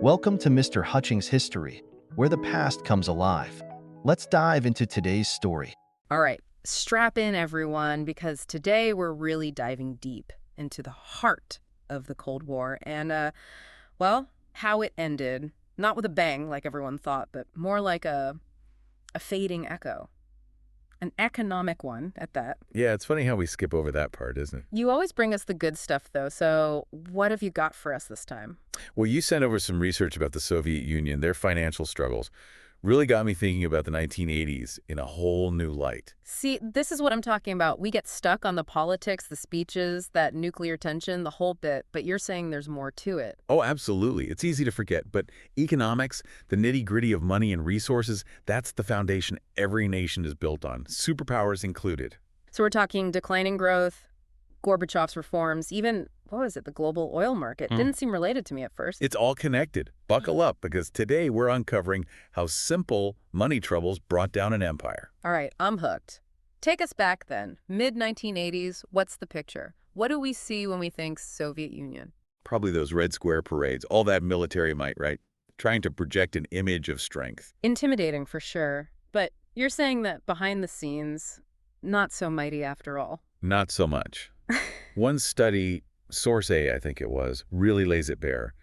Welcome to Mr. Hutchings History, where the past comes alive. Let's dive into today's story. All right, strap in everyone, because today we're really diving deep into the heart of the Cold War and, well, how it ended. Not with a bang like everyone thought, but more like a fading echo. An economic one at that. Yeah, it's funny how we skip over that part, isn't it? You always bring us the good stuff, though, so what have you got for us this time? Well, you sent over some research about the Soviet Union, their financial struggles. Really got me thinking about the 1980s in a whole new light. See, this is what I'm talking about. We get stuck on the politics, the speeches, that nuclear tension, the whole bit, but you're saying there's more to it. Oh, absolutely. It's easy to forget, but economics, the nitty-gritty of money and resources, that's the foundation every nation is built on, superpowers included. So we're talking declining growth, Gorbachev's reforms, even, what was it, the global oil market? Didn't seem related to me at first. It's all connected. Buckle up, because today we're uncovering how simple money troubles brought down an empire. All right, I'm hooked. Take us back then. Mid-1980s, what's the picture? What do we see when we think Soviet Union? Probably those Red Square parades, all that military might, right? Trying to project an image of strength. Intimidating for sure, but you're saying that behind the scenes, not so mighty after all. Not so much. One study, Source A, I think it was, really lays it bare.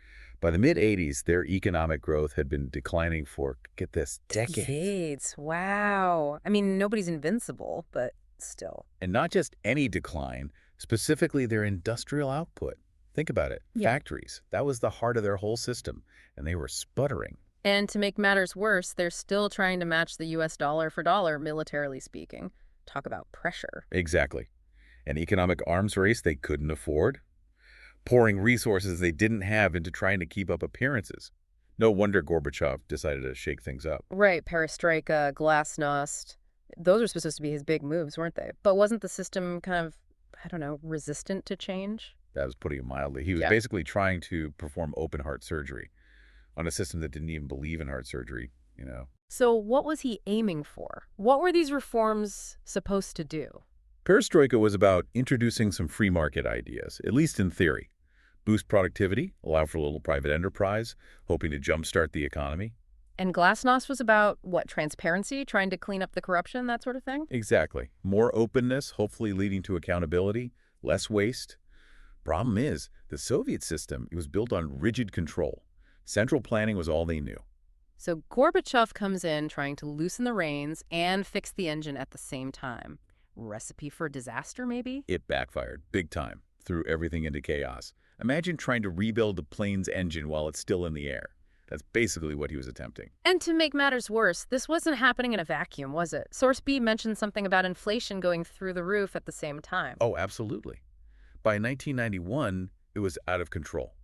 By the mid-'80s, their economic growth had been declining for, get this, decades. Decades, wow. I mean, nobody's invincible, but still. And not just any decline, specifically their industrial output. Think about it. Yeah. Factories. That was the heart of their whole system, and they were sputtering. And to make matters worse, they're still trying to match the US dollar for dollar, militarily speaking. Talk about pressure. Exactly. An economic arms race they couldn't afford, pouring resources they didn't have into trying to keep up appearances. No wonder Gorbachev decided to shake things up. Right, Perestroika, Glasnost. Those were supposed to be his big moves, weren't they? But wasn't the system kind of, I don't know, resistant to change? That was putting it mildly. He was Yeah. basically trying to perform open heart surgery on a system that didn't even believe in heart surgery, you know. So what was he aiming for? What were these reforms supposed to do? Perestroika was about introducing some free market ideas, at least in theory. Boost productivity, allow for a little private enterprise, hoping to jumpstart the economy. And Glasnost was about, what, transparency, trying to clean up the corruption, that sort of thing? Exactly. More openness, hopefully leading to accountability, less waste. Problem is, the Soviet system, it was built on rigid control. Central planning was all they knew. So Gorbachev comes in trying to loosen the reins and fix the engine at the same time. Recipe for disaster, maybe? It backfired, big time, threw everything into chaos. Imagine trying to rebuild the plane's engine while it's still in the air. That's basically what he was attempting. And to make matters worse, this wasn't happening in a vacuum, was it? Source B mentioned something about inflation going through the roof at the same time. Oh, absolutely. By 1991, it was out of control.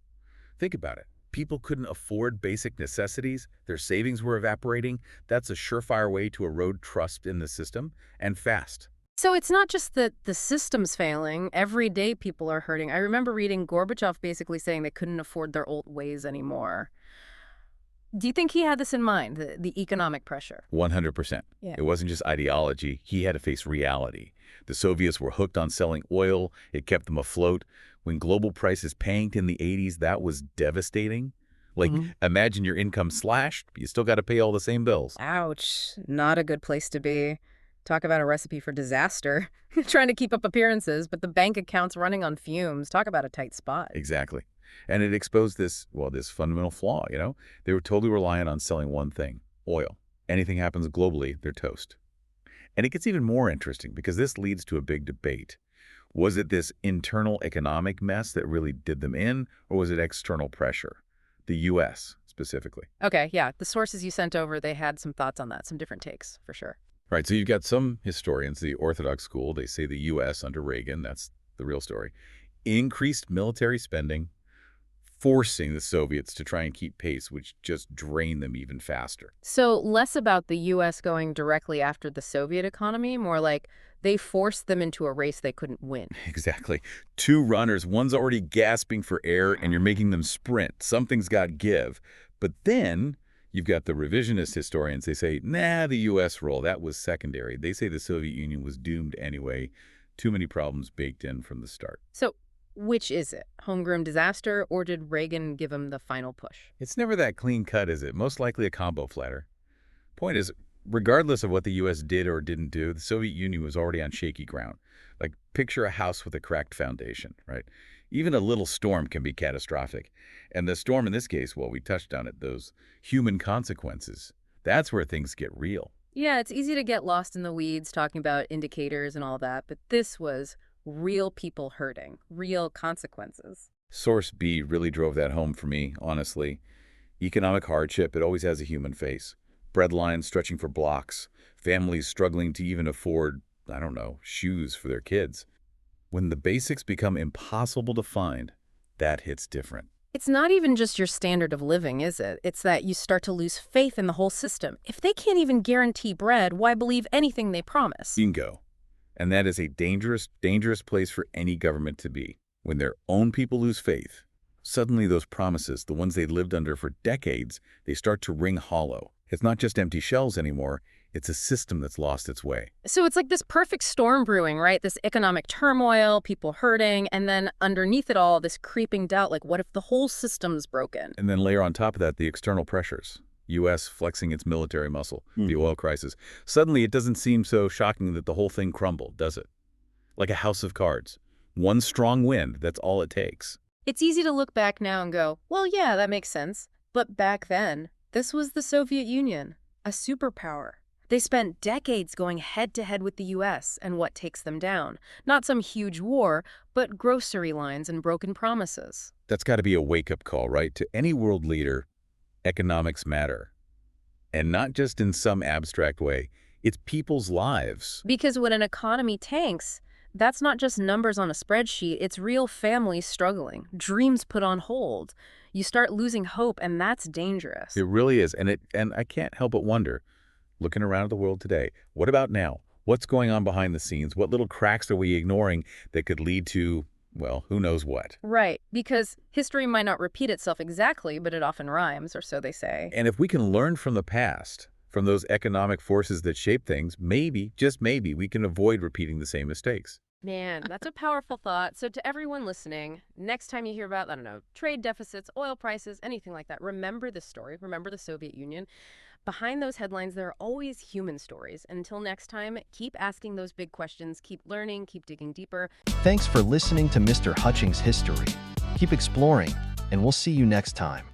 Think about it. People couldn't afford basic necessities. Their savings were evaporating. That's a surefire way to erode trust in the system, and fast. So it's not just that the system's failing. Every day people are hurting. I remember reading Gorbachev basically saying they couldn't afford their old ways anymore. Do you think he had this in mind, the economic pressure? 100%. Yeah. It wasn't just ideology. He had to face reality. The Soviets were hooked on selling oil. It kept them afloat. When global prices tanked in the 80s, that was devastating. Like, imagine your income slashed, but you still got to pay all the same bills. Ouch. Not a good place to be. Talk about a recipe for disaster. Trying to keep up appearances, but the bank account's running on fumes. Talk about a tight spot. Exactly. And it exposed this fundamental flaw, you know? They were totally reliant on selling one thing, oil. Anything happens globally, they're toast. And it gets even more interesting because this leads to a big debate. Was it this internal economic mess that really did them in, or was it external pressure? The U.S. specifically. Okay, yeah. The sources you sent over, they had some thoughts on that, some different takes, for sure. Right, so you've got some historians, the Orthodox school, they say the U.S. under Reagan, that's the real story, increased military spending, forcing the Soviets to try and keep pace, which just drained them even faster. So less about the U.S. going directly after the Soviet economy, more like they forced them into a race they couldn't win. Exactly. Two runners, one's already gasping for air, and you're making them sprint. Something's got to give. But then you've got the revisionist historians. They say, nah, the U.S. role, that was secondary. They say the Soviet Union was doomed anyway. Too many problems baked in from the start. So Which is it? Homegrown disaster, or did Reagan give him the final push? It's never that clean cut, is it? Most likely a combo flatter. Point is, regardless of what the U.S. did or didn't do, the Soviet Union was already on shaky ground. Like, picture a house with a cracked foundation, right? Even a little storm can be catastrophic. And the storm in this case, well, we touched on it, those human consequences. That's where things get real. Yeah, it's easy to get lost in the weeds talking about indicators and all that, but this was real people hurting, real consequences. Source B really drove that home for me, honestly. Economic hardship, it always has a human face. Breadlines stretching for blocks, families struggling to even afford, I don't know, shoes for their kids. When the basics become impossible to find, that hits different. It's not even just your standard of living, is it? It's that you start to lose faith in the whole system. If they can't even guarantee bread, why believe anything they promise? Bingo. And that is a dangerous, dangerous place for any government to be. When their own people lose faith, suddenly those promises, the ones they lived under for decades, they start to ring hollow. It's not just empty shells anymore. It's a system that's lost its way. So it's like this perfect storm brewing, right? This economic turmoil, people hurting, and then underneath it all, this creeping doubt, like what if the whole system's broken? And then layer on top of that the external pressures. U.S. flexing its military muscle, the oil crisis. Suddenly it doesn't seem so shocking that the whole thing crumbled, does it? Like a house of cards. One strong wind, that's all it takes. It's easy to look back now and go, well, yeah, that makes sense. But back then, this was the Soviet Union, a superpower. They spent decades going head-to-head with the U.S. and what takes them down. Not some huge war, but grocery lines and broken promises. That's got to be a wake-up call, right? To any world leader, economics matter. And not just in some abstract way. It's people's lives. Because when an economy tanks, that's not just numbers on a spreadsheet. It's real families struggling, dreams put on hold. You start losing hope, and that's dangerous. It really is. And I can't help but wonder, looking around at the world today, what about now? What's going on behind the scenes? What little cracks are we ignoring that could lead to, well, who knows what? Right, because history might not repeat itself exactly, but it often rhymes, or so they say. And if we can learn from the past, from those economic forces that shape things, maybe, just maybe, we can avoid repeating the same mistakes. Man, that's a powerful thought. So to everyone listening, next time you hear about, I don't know, trade deficits, oil prices, anything like that, remember this story. Remember the Soviet Union. Behind those headlines, there are always human stories. Until next time, keep asking those big questions, keep learning, keep digging deeper. Thanks for listening to Mr. Hutchings History. Keep exploring, and we'll see you next time.